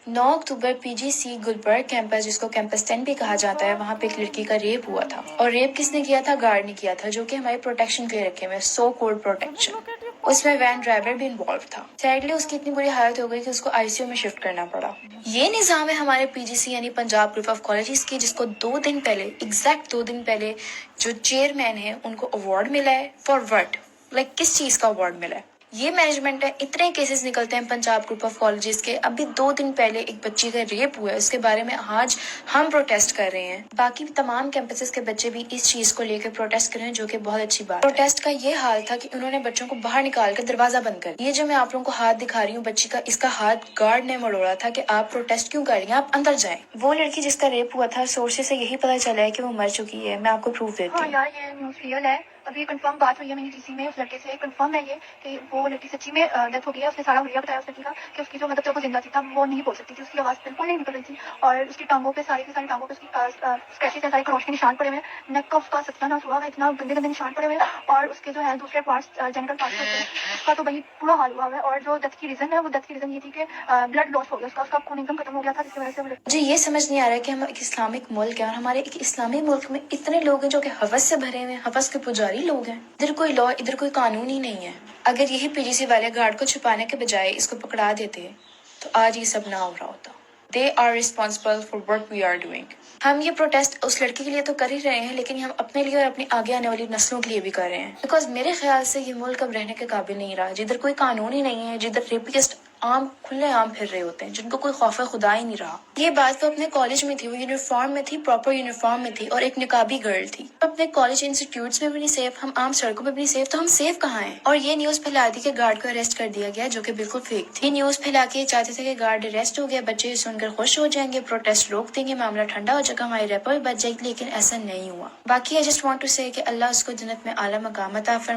9 अक्टूबर PGC Gulberg campus, जिसको campus 10 भी कहा जाता है, वहाँ पे एक लड़की का रेप हुआ था। और रेप किसने किया था? गार्ड ने किया था, जो कि हमारे प्रोटेक्शन के लिए रखे हुए, सो कोल्ड प्रोटेक्शन। उसमें वैन ड्राइवर भी इन्वॉल्व था। सैडली उसकी इतनी बुरी हालत हो गई कि उसको ICU में शिफ्ट करना पड़ा। ये निजाम है हमारे PGC यानी पंजाब ग्रुप ऑफ कॉलेजेस की, जिसको 2 दिन पहले, एग्जैक्ट 2 दिन पहले, जो चेयरमैन है उनको अवार्ड मिला है। For what? लाइक किस चीज का अवार्ड मिला है? ये मैनेजमेंट है। इतने केसेस निकलते हैं पंजाब ग्रुप ऑफ कॉलेजेस के। अभी 2 दिन पहले एक बच्ची का रेप हुआ है, उसके बारे में आज हम प्रोटेस्ट कर रहे हैं। बाकी तमाम कैंपसेस के बच्चे भी इस चीज को लेकर प्रोटेस्ट कर रहे हैं, जो कि बहुत अच्छी बात है। प्रोटेस्ट का ये हाल था कि उन्होंने बच्चों को बाहर निकाल कर दरवाजा बंद कर। ये जो मैं आप लोगों को हाथ दिखा रही हूँ बच्ची का, इसका हाथ गार्ड ने मरोड़ा था कि आप प्रोटेस्ट क्यों कर रही हैं, आप अंदर जाएं। वो लड़की जिसका रेप हुआ था, सोर्सेस से यही पता चला है कि वो मर चुकी है। मैं आपको प्रूफ देती हूँ। यार ये न्यूज़ रियल है। अभी कंफर्म बात हुई है मेरी GC में उस लड़के से। कंफर्म है ये कि वो लड़की सच्ची में डेथ हो गई है। उसने सारा हुलिया बताया उस लड़की का कि उसकी जो मतलब जब वो जिंदा थी तब वो नहीं बोल सकती थी, उसकी आवाज़ बिल्कुल नहीं निकल रही थी। और उसकी टांगों पे, सारी की सारी टांगों पे उसकी स्क्रैचेस हैं, सारे खरोच के निशान पड़े हुए हैं। नेक का उसका सत्यानाश हुआ है, इतना गंदे गंदे निशान पड़े हुए हैं। और उसके जो है दूसरे पार्ट्स, जेनिटल पार्ट्स होते हैं, उसका तो भाई पूरा हाल हुआ है। और जो डेथ की रीज़न है, वो डेथ की रीज़न ये थी कि ब्लड लॉस हो गया उसका, उसका खून एकदम खत्म हो गया था, जिसकी वजह से मुझे ये समझ नहीं आ रहा है कि हम एक इस्लामिक मुल्क है और हमारे एक इस्लामिक मुल्क में इतने लोग हैं जो कि हवस से भरे हुए हैं, हवस के पुजारी लोग हैं। इधर कोई लॉ, इधर कोई कानून ही नहीं है। अगर यही PGC वाले गार्ड को छुपाने के बजाय इसको पकड़ा देते तो आज ये सब ना हो रहा होता। They are responsible for what we are doing. हम ये प्रोटेस्ट उस लड़की के लिए तो कर ही रहे हैं, लेकिन हम अपने लिए और अपनी आगे आने वाली नस्लों के लिए भी कर रहे हैं। बिकॉज मेरे ख्याल से ये मुल्क अब रहने के काबिल नहीं रहा, जिधर कोई कानून ही नहीं है, जिधर रेपिस्ट आम खुले आम फिर रहे होते हैं, जिनको कोई खौफ खुदा ही नहीं रहा। ये बात वो अपने कॉलेज में थी, वो यूनिफॉर्म में थी, प्रॉपर यूनिफॉर्म में थी, और एक निकाबी गर्ल थी। अपने कॉलेज इंस्टीट्यूट्स में भी नहीं सेफ, हम आम सड़कों में भी नहीं सेफ, तो हम सेफ कहाँ हैं? और ये न्यूज फैला दी कि गार्ड को अरेस्ट कर दिया गया, जो कि बिल्कुल फेक थी। ये न्यूज फैला के चाहते थे कि गार्ड अरेस्ट हो गया, बच्चे सुनकर खुश हो जाएंगे, प्रोटेस्ट रोक देंगे, मामला ठंडा हो जाएगा, हमारी रैपर बच जाएगी, लेकिन ऐसा नहीं हुआ। बाकी आई जस्ट वांट टू से कि अल्लाह उसको जन्नत में आला मकाम अता फरमाए।